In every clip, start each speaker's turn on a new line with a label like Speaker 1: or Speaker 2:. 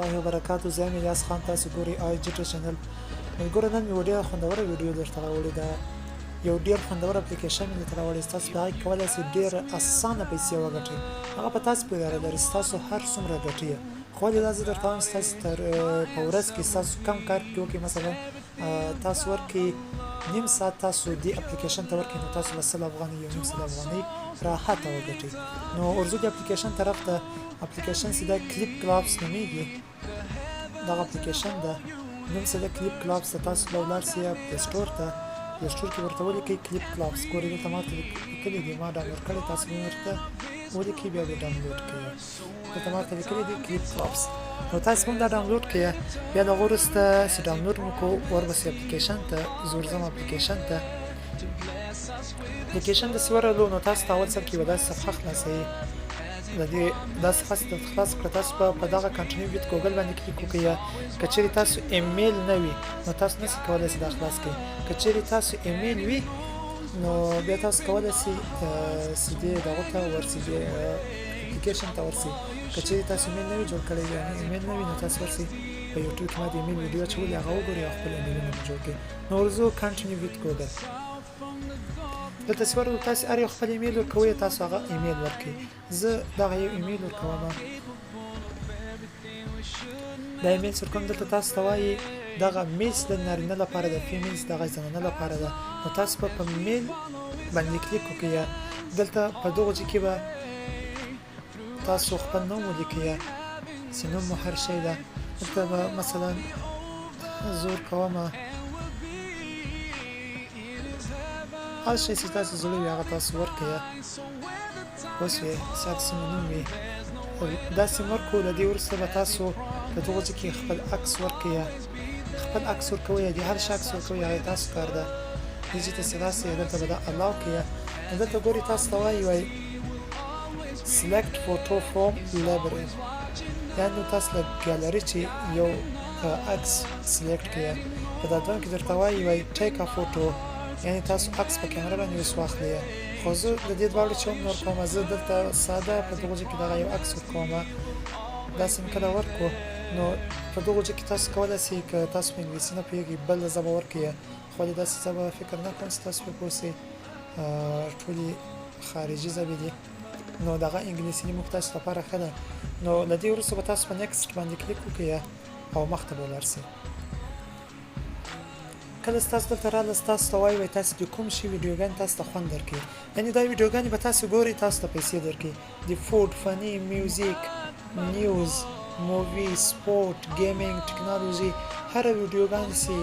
Speaker 1: الله وبرکاتو. زه یم الیاس خان، تاسو ګورئ آی جټر چینل. ملګرو نن مې یوه ډېره خوندوره ویډیو درته راوړې ده. یو ډېر خوندور اپلیکیشن مې درته راوړی، ستاسو په هغې کې کولی شئ ډېره اسانه پیسې وګټئ. هغه په تاسو پورې اړه لري ستاسو هر څومره ګټئ. خو ولې دا زه درته وایم ستاسو په ورځ کې ستاسو کم کار کې وکړئ، مثلا تاسو ورکړئ نیم ساعت تاسو دې اپلیکیشن ته ورکړئ، نو تاسو به 100 افغانۍ یو نیم 100 افغانۍ راحته وګټئ. نو ورځو د اپلیکیشن طرف ته اپلیکیشن سیده کلیپ کلابس نومیږي. دغه اپلیکیشن ده نوم سیده کلیپ کلابس ته تاسو به ولاړ شئ پلی سټور ته. پلی سټور کې ورته ولیکئ کلیپ کلابس. ګورئ دلته ماته لیکلي دي، ما ډاونلوډ کړی، تاسو به ورته ولیکئ بیا به ډاونلوډ کړئ. دلته ماته لیکلي دي کلیپ کلابس. نو تاسو هم دا ډاونلوډ کړئ. بیا د هغه وروسته چې ډاونلوډ مو کړو وربسې اپلیکیشن ته زه ورځم اپلیکیشن ته. اپلیکیشن داسې ورغلو نو تاسو ته اول سر کې به داسې صفحه خلاصوي. د دې دا صفحه چې درته خلاصه کړه تاسو به په دغه کنټینیو ویت ګوګل باندې کلیک وکړئ. که چیرې تاسو ایمیل نه وي نو تاسو نشئ کولی شئ دا خلاص کړئ. که چیرې تاسو ایمیل وي نو بیا تاسو کولی شئ سیدې دغو ته ورسئ، اپلیکیشن ته ورسئ. که چیرې تاسو ایمیل نه وي جوړ کړی، یعنې ایمیل نه وي نو تاسو ورسئ په یوټیوب کې ما د ایمیل ویډیو اچولې هغه وګورئ او خپل ایمیلونه مو جوړ کړئ. نو ورځو کنټینیو ویت ګوګل دلته چې ورغلو تاسو هر یو خپل ایمیل ورکوئ، تاسو هغه ایمیل ورکړئ. زه دغه یو ایمیل ورکوم. دا ایمیل چې ورکوم دلته تاسو ته وایي دغه میلز د نارینه لپاره ده، فیمیلز دغه زنانه لپاره ده. نو تاسو به په میل باندې کلیک وکړئ. دلته په دغو ځای کې به تاسو خپل نوم ولیکئ چې نوم مو هر شی ده. دلته به مثلا زه ورکوم هر شی چې تاسو زړه وي هغه تاسو ورکړئ. پوه شوې چې هر څه مو نوم وي داسې مو ورکړو. له دې وروسته به تاسو په دغو ځای کې خپل عکس ورکړئ. خپل عکس ورکوئ، د هر شي عکس ورکوئ، هغه ستاسو کار ده. دې ځای ته چې راسئ دلته به دا الاو کړئ. نو دلته ګورئ تاسو ته وایي select photo from library، یعنې تاسو له ګالري چې یو عکس سلیکټ کړئ. په دا دویم کې درته وایي take a photo، یعنې تاسو عکس په کیمره باندې اوس واخلئ. خو زه د دې دواړو چې هم نه ورکوم، زه دلته ساده په دغو ځای کې دغه یو عکس ورکوم. داسې مې کله ورکړو نو په دغو ځای کې تاسو کولی شئ که تاسو په انګلیسي نه پوهېږئ بله ژبه ورکړئ. خو ولې داسې ژبه فکر نه کوم چې تاسو پرې پوه شئ، ټولې خارجي ژبې دي. نو دغه انګلیسي موږ تاسو لپاره ښه ده. نو له دې وروسته به تاسو په نیکسټ باندې کلیک وکړئ او مخته به ولاړ شئ. کله چې تاسو دلته راغله تاسو ته وایي تاسو د کوم شي ویډیوګانې تاسو ته خوند درکوي، یعنې دا ویډیوګانې به تاسو ګورئ تاسو ته پیسې درکوي. د فوډ، فني، میوزیک، نیوز، مووي، سپورټ، ګیمینګ، ټکنالوژي، هره ویډیوګانې چې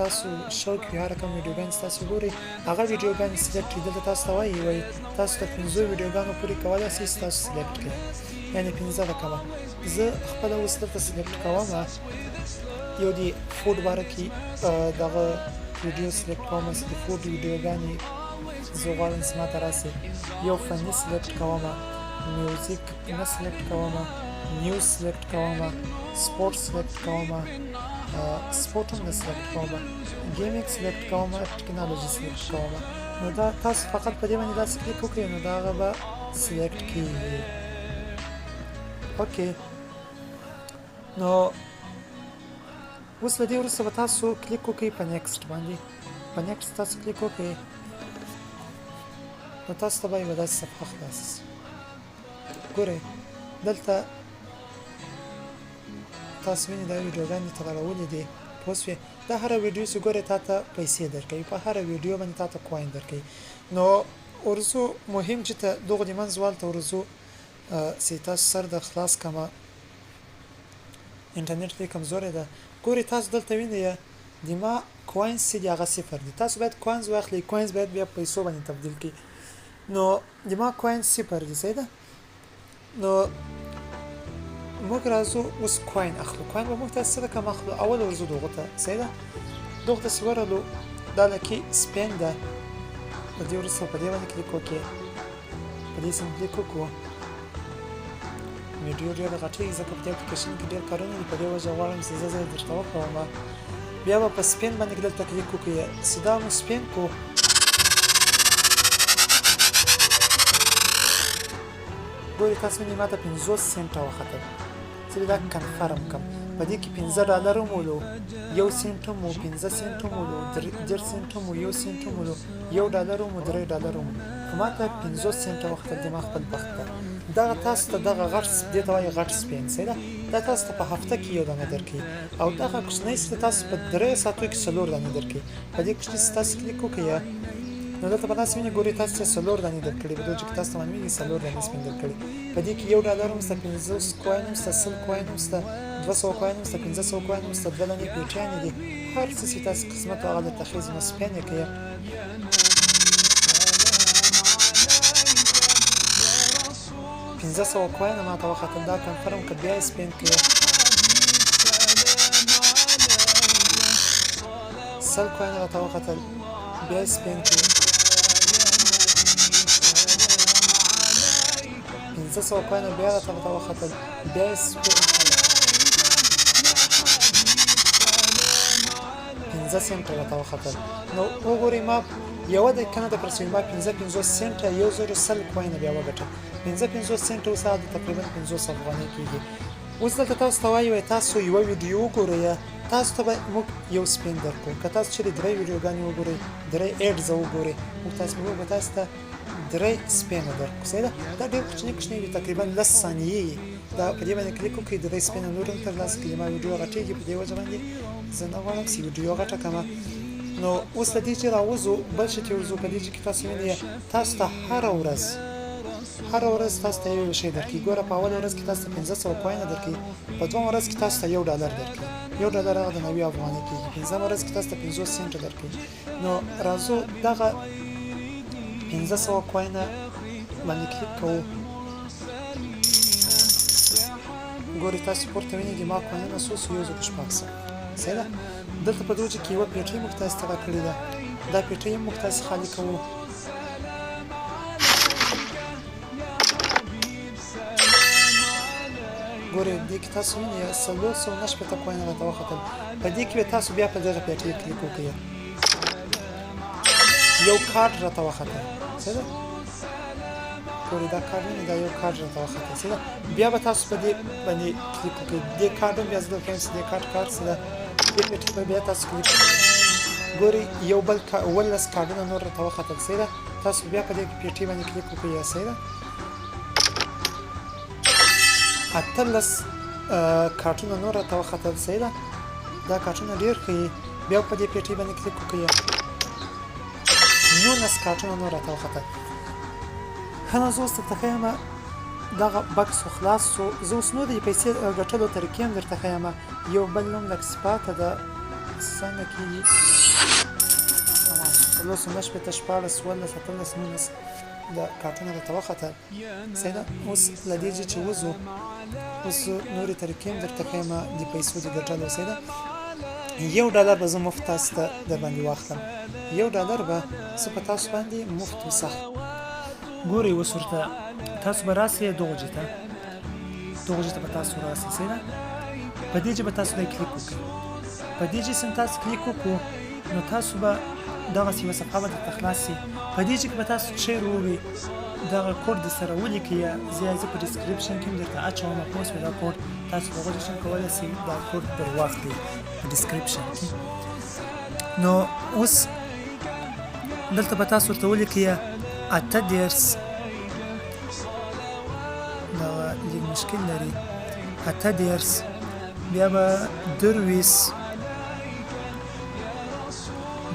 Speaker 1: تاسو شوق وي، هر کوم ویډیوګانې چې تاسو ګورئ هغه ویډیوګانې سلیکټ کړئ. دلته تاسو ته وایي تاسو ته 15 ویډیوګانو پورې کولی شئ چې تاسو سلیکټ کړئ، یعنې 15 رقمه. زه خپله اوس دلته سلیکټ کوم. یو د فوډ باره کې دغه ویډیو سلیکټ کوم چې د فوډ ویډیوګانې زه غواړم چې ما ته راسي. یو فني سلیکټ کوم، میوزیک نه سلیکټ کوم، نیوز سلیکټ کوم، سپورټ سلیکټ کوم، سپورټ هم نه سلیکټ کوم، ګیمینګ سلیکټ کوم، ټکنالوژي سلیکټ کوم. نو دا تاسو فقط په دې باندې داسې کلیک وکړئ نو دا هغه به سلیکټ کېږي. اوکې، نو اوس له دې وروسته به تاسو کلیک وکړئ په نیکسټ باندې. په نیکسټ تاسو کلیک وکړئ نو تاسو ته به یوه داسې صفحه خلاصه شي. ګورئ دلته تاسو وینئ دا ویډیوګانې ته راولې دي. پوه شوې دا هره ویډیو چې ګورئ تا ته پیسې درکوي، په هره ویډیو باندې تا ته کوین درکوي. نو ورځو مهم چې ته دغو د منځ والته ورځو چې تاسو سر د خلاص کمه انټرنیټ ډېر کمزوری ده. ګورئ تاسو دلته وینئ د ما کوینز چې دي هغه 0 دي. تاسو باید کوینز واخلئ، کوینز باید بیا پیسو باندې تبدیل کړئ. نو د ما کوینز 0 دي، صحیح ده. نو موږ راځو اوس کوین اخلو. کوین به موږ ته څه رقم اخلو؟ اول ورځو دغو ته، صحیح ده. دغو ته چې ورغلو دا لکې سپین ده. په دې وروسته په دې باندې کلیک وکړئ. په دې سم کلیک وکړو. ویډیو ډېره غټېږي ځکه په دې اپلیکیشن کې ډېر کارونه دي، په دې وجه غواړم چې زه درته وښیم. بیا به په سپین باندې دلته کلیک وکړئ. چې دا مو سپین کړو ګورئ تاسو وینئ ما ته 50 سنټه وختل. زه دا کنفرم کم په دې کې $15 مولو 1 سنت مو 15 سنت مولو 10 سنت مو 1 سنت مولو $1 مو $3 مو ما ته 50 سنت وخت د ما خپل بخت دا تاسو ته دغه غټ دې ته وایي غټ سپین سره دا تاسو ته په هفته کې یو دانه درکې او دغه کوچنی ست تاسو په 3 ساعتو کې 4 دانه درکې په دې کې تاسو کلیک وکړئ نو دلته په تاسو باندې ګوري تاسو 4 دانې درکړي په دې چې تاسو باندې 4 دانې سپین درکړي په دې کې $1 مست 50 کوین مست 100 کوین مست 200 کوین مست 500 کوین مست 2 دانې پیټیانې دي هر څه چې تاسو قسمت هغه د تخیز مسپین کې 500 کوین ما ته وخت دا کنفرم کړ بیا سپین کې 100 کوین ما ته وخت بیا سپین کې 500 کوین بیا ته وخت بیا سپین 15 سنت ته وخت نو وګورئ ما یو د کنه د پرسوي ما 15 سنت یو زر سل کوین بیا وګټه 15 سنت او ساده تقریبا 500 افغانۍ کیږي اوس دلته تاسو ته وایي تاسو یو ویډیو ګورئ تاسو ته موږ یو سپین درکو که تاسو چې درې ویډیوګانې وګورئ درې اډز وګورئ موږ تاسو به تاسو ته درې سپین درکو څه دا ډېر کوچنی تقریبا 10 ثانیې دا په دې باندې کلیک وکړئ درې سپین نورم تر لاسه کې ما ویډیو غټېږي په دې وجه باندې زه نه غواړم چې ویډیو غټه کړم نو اوس د دې چې راوځو بل شي چې ورځو په دې چې تاسو وینئ تاسو ته هر ورځ تاسو ته یو شی درکې ګوره په اول ورځ کې تاسو ته 500 کوین درکې په دوم ورځ کې تاسو ته $1 درکې $1 هغه د 90 افغانۍ کېږي پنځم ورځ کې تاسو ته 50 سنت درکې نو راځو دغه 500 کوین باندې کلیک کوو ګورئ تاسو پورته وینئ ما کوینونه څو یو زر شپږ سوه څه ده دلته په دوجه کې یوه پیټۍ موږ تاسو ته راکړې ده دا پیټۍ موږ تاسو خالي کوو ګورئ دې کې تاسو وینئ 490 کوین راته وختل په دې کې تاسو بیا په دغه پیټۍ کلیک وکړئ یو کارت راته وختل څه ده ګورئ دا کارت نه دا یو کارت راته وختل څه ده بیا به تاسو په دې باندې کلیک وکړئ دې کارت بیا زه درته وایم چې دې کارت څه ده دې پیټۍ په بیا تاسو کلیک ګورئ یو بل 18 کارتونه نور راته وختل څه ده تاسو بیا په دې پیټۍ باندې کلیک وکړئ څه ده 18 کارتونه نور راته وختل څه ده دا کارتونه ډېر ښه بیا په دې پیټۍ باندې کلیک وکړئ 19 کارتونه نور راته وختل ښه نو زه اوس درته ښیم دغه بکس خو خلاص شو زه اوس نو د پیسې ګټلو طریقې هم درته ښیم یو بل نوم لږ سپاته ده څنګه کېږي 19 د کارتونه راته وختل څه ده اوس له دې چې وځو اوس نورې طریقې هم درته ښیم د پیسو د ګټلو څه ده $1 به زه مفت تاسو ته در باندې واخلم $1 به زه په تاسو باندې مفت وسخت ګورئ اوس ورته تاسو به راسئ دغه ځای ته به تاسو راسئ څه ده په دې چې به تاسو کلیک وکړئ په دې چې تاسو کلیک وکړو نو تاسو به دغسې یوه صفحه به درته خلاص شي په دې چې به تاسو شیر ووي دغه کوډ د سره ولیکئ زه په ډسکریپشن کې هم درته اچوم اوس به دا کوډ تاسو په هغه شان کولی شئ دا کوډ در واخلئ په ډسکریپشن کې نو اوس دلته به تاسو ورته ولیکئ 8 دېرس دغه لږ مشکل لري 8 دېرس بیا به 20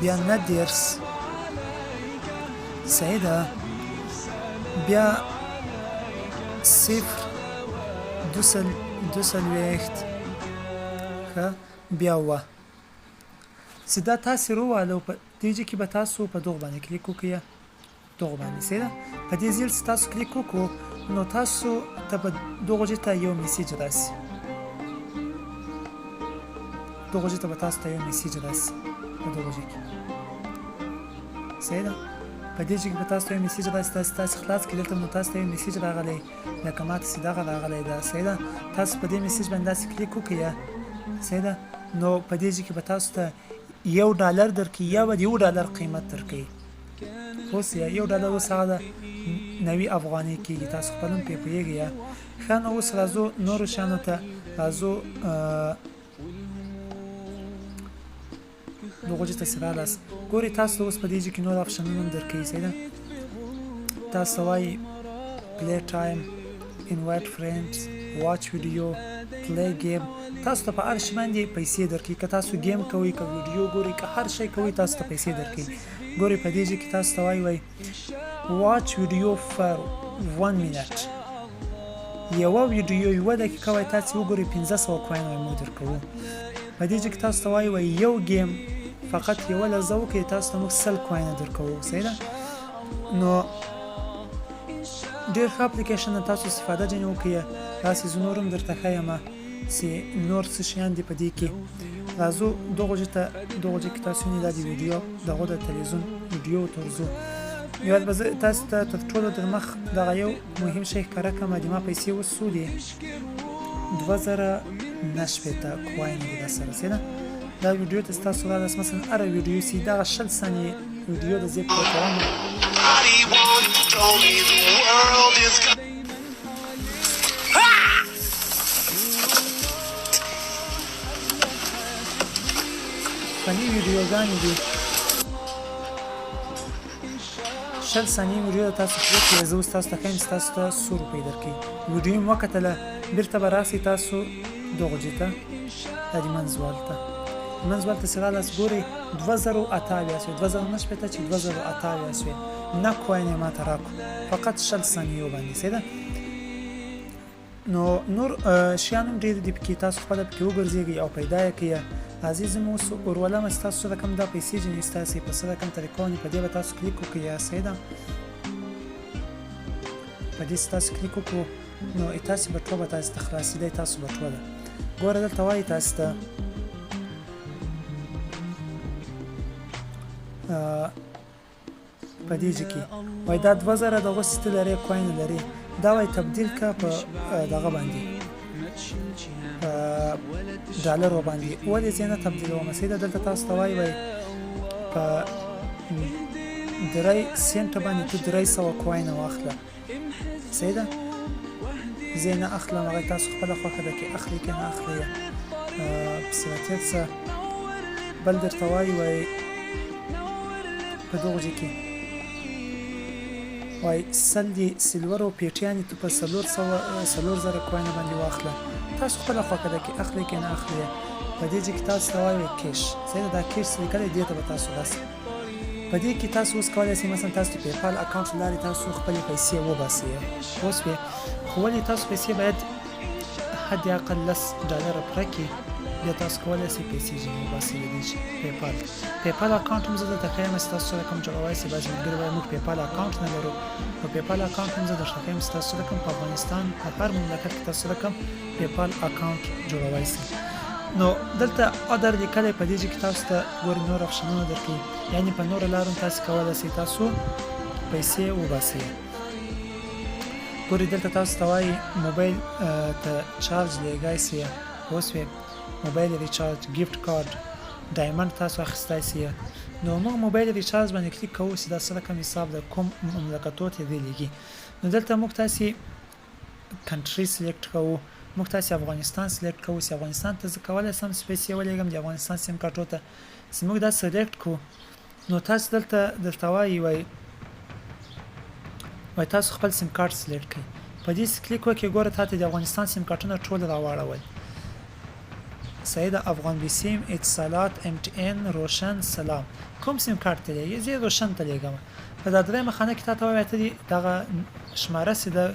Speaker 1: بیا 9 دېرس صحیح ده بیا 0 2 څلوېښت ښه بیا 7 چې دا تاسې روالو په دې ځای کې به تاسو په دغه باندې کلیک وکړئ دغه باندې څه ده په دې ځای چې تاسو کلیک وکړو نو تاسو ته به دغه ځای ته یو میسیج راسي دغه ځای ته به تاسو ته یو میسیج راسي په دغه ځای کې صحیح ده په دې ځای کې به تاسو ته یو میسیج راسي تاسو خلاص کړئ دلته نو تاسو ته یو میسیج راغلی لکه ماته چې دغه راغلی ده صحیح ده تاسو په دې میسیج باندې داسې کلیک وکړئ صحیح ده نو په دې ځای کې به تاسو ته $1 درکړي یا به $1 قیمت درکړي اوس $1 اوس هغه د 90 افغانۍ کېږي تاسو خپل هم پرې پوهېږئ ښه نو اوس راځو نورو شیانو ته راځو دغه چې تاسو رالاس ګوري تاسو اوس په دې کې نور آپشنونه هم درکې سیده تاسو وایي play time invite friends watch video play game تاسو ته په هر شي باندې پیسې درکې که تاسو گیم کوئ که ویډیو ګورئ که هر شی کوئ تاسو ته پیسې درکې ګورئ په دې کې تاسو ته وایي watch video for 1 minute یوه ویډیو یوه دقیقه وایي تاسو وګورئ 1500 کوین موږ درکوو په دې کې تاسو ته وایي یو گیم فقط یوه لحظه وکړئ تاسو ته موږ 100 کوین درکوو صحیح ده نو ډېر ښه اپلیکیشن تاسو استفاده ځینې وکړئ داسې زه نور هم درته ښیم چې نور څه شیان دي په دې کې راځو دغه ځای کې تاسو نه دا د ویډیو دغه د تلویزیون ویډیو ته ورځو یو به زه تاسو ته تر ټولو در مخ دغه یو مهم شی ښکاره کړم د ما پیسې اوس څو دي 2090 کوین دي درسره صحیح دا ویډیو ته ستاسو رالاس مثلا هره ویډیو چې دغه 60 ثانیې ویډیو د زه پلی کوم فني ویډیوګانې دي 60 ثانیې ویډیو تاسو پلی زه اوس تاسو ته ښیم چې تاسو ته 100 روپۍ درکوي ویډیو مې وکتله بېرته به راسئ تاسو دغه ځای ته دا د منځوال ته چې رالاس ګورئ 2028 شوې 2090 چې 2028 شوې نه کوین یې ماته راکړو فقط 60 ثانیو باندې صحیح ده نو نور شیان هم ډېر دي پکې تاسو خپله پکې وګرځېږئ او پیدا یې کړئ عزیز مو اوس ورولم چې تاسو څه رقم دا پیسې جنې ستاسې په څه رقم طریقه باندې په دې به تاسو کلیک وکړئ صحیح ده په دې چې تاسو کلیک وکړو نو تاسې بټوه به تاسې ته خلاصېدی تاسو بټوه ده ګوره دلته وایي تاسو ته په دې کې وایي دا 2000 دغه ستې لري کوین لري دا وایي تبدیل که په دغه باندې ډالر باندې ولې زه نه تبدیلوم صحیح ده دلته تاسو ته وایي په 3 سنټ باندې ته 300 کوین واخله صحیح ده زه نه اخلم هغه تاسو خپله خوښه ده کې اخلي که نه اخلي په صورتیت څه بل درته وایي په دغه ځای کې وایي سل دي سلورو پیټیانې ته په 4,000 کوین باندې واخله تاسو خپله خوښه ده کې اخلي که نه اخلي په دې ځای کې تاسو ته وایي کیش صحیح ده دا کیش لیکلی دې ته به تاسو راسئ په دې کې تاسو اوس کولی شئ مثلا تاسو د پیپال اکاونټ له لارې تاسو خپلې پیسې وباسئ اوس خو ولې تاسو پیسې باید حد اقل $10 پوره کړي بیا تاسو کولی شئ پیسې ځینې وباسئ د دې پیپال اکاونټ هم زه درته ښیم چې تاسو څه رقم جوړولی شئ بعضې ملګري وایي موږ پیپال اکاونټ نه لرو په پیپال اکاونټ هم زه درته ښیم چې تاسو څه رقم په افغانستان په هر مملکت کې تاسو رقم پیپال اکاونټ جوړولی شئ نو دلته ادر لیکلی په دې کې تاسو ته ګورئ نور آپشنونه درکوي یعنې په نورو لارو هم تاسو کولی شئ تاسو پیسې وباسئ ګورئ دلته تاسو ته وایي موبایل ته چارج لیږی شئ اوس موبایل ریچارج ګیفټ کارت ډایمنډ تاسو اخیستی شئ نو موږ موبایل ریچارج باندې کلیک کوو چې دا څه رقم حساب د کوم مملکتو ته دی لیږي نو دلته موږ تاسې کنټري سلیکټ کوو موږ تاسې افغانستان سلیکټ کوو چې افغانستان ته زه کولی شم چې پیسې ولېږم د افغانستان سیم کارټو ته چې موږ دا سلیکټ کړو نو تاسو دلته وایي وایي تاسو خپل سیم کارت سلیکټ کړئ په دې کلیک وکړئ ګوره تا ته د افغانستان سیم کارټونه ټول راواړول صحیح ده افغان بي سیم اتصالات MTN روشن سلام کوم سیم کارت ته لیږي زه روشن ته لیږم په دا درېیمه خانه کې تا ته وایي ته دغه شماره چې ده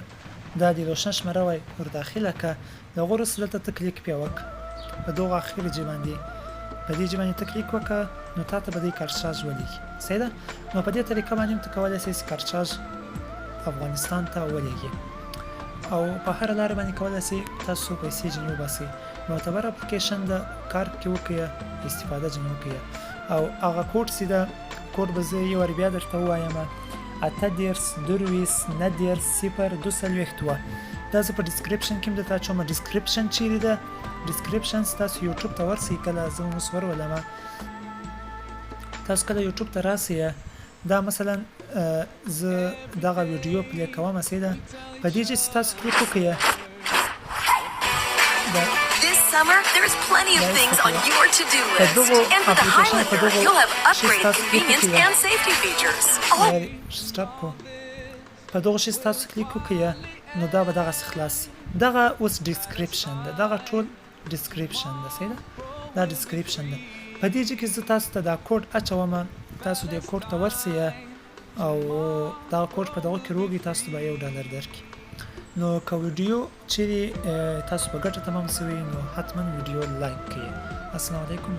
Speaker 1: دا د روشن شماره وایي ور داخله که د هغه وروسته دلته ته کلیک بیا وکړه په دغه اخري ځای باندې په دې ځای باندې ته کلیک وکړه نو تا ته به دې کارت چارج ولیږي صحیح ده نو په دې طریقه باندې هم ته کولی شئ چې کارت چارج افغانستان ته ولیږي او په هر لاره باندې کولی شئ تاسو پیسې ځینې وباسئ معتبر اپلیکیشن ده کار پکې وکړئ استفاده ځینې وکړئ او هغه کوډ چې ده کوډ به زه یو وار بیا درته ووایم 8 درویس نه دیر 0 دا زه په ډسکریپشن کې هم درته اچوم ډسکریپشن چیرې ده ډسکریپشن تاسو یوټیوب ته ورسئ کله زه اوس ورولم تاسو کله یوټیوب ته راسئ دا مثلا زه دغه ویډیو پلی کوم صحیح ده په دې چې تاسو کلیک وکړئ
Speaker 2: This summer, there's plenty of
Speaker 1: Yes,
Speaker 2: things on
Speaker 1: okay.
Speaker 2: your to-do
Speaker 1: په
Speaker 2: list.
Speaker 1: دغو
Speaker 2: And with the
Speaker 1: application په
Speaker 2: Highlander,
Speaker 1: دغو
Speaker 2: you'll have
Speaker 1: شي
Speaker 2: upgraded
Speaker 1: ستاسو کلیک
Speaker 2: convenience
Speaker 1: وکړئ.
Speaker 2: and safety features. All
Speaker 1: لري سټاپ کو په دغه شي ستاسو کلیک وکړئ نو دا به دغسې خلاص شي. دغه اوس ډسکریپشن ده، دغه ټول ډسکریپشن ده، صحیح ده؟ دا ډسکریپشن ده. په دې چې کې زه تاسو ته دا کوډ اچوم، تاسو دې کوډ ته ورسئ او دغه کوډ په دغه کې روږي، تاسو ته به $1 درکړي. نو که ویډیو چیرې تاسو په ګټه تمام شوي نو حتما ویډیو لایک کړئ. السلام علیکم.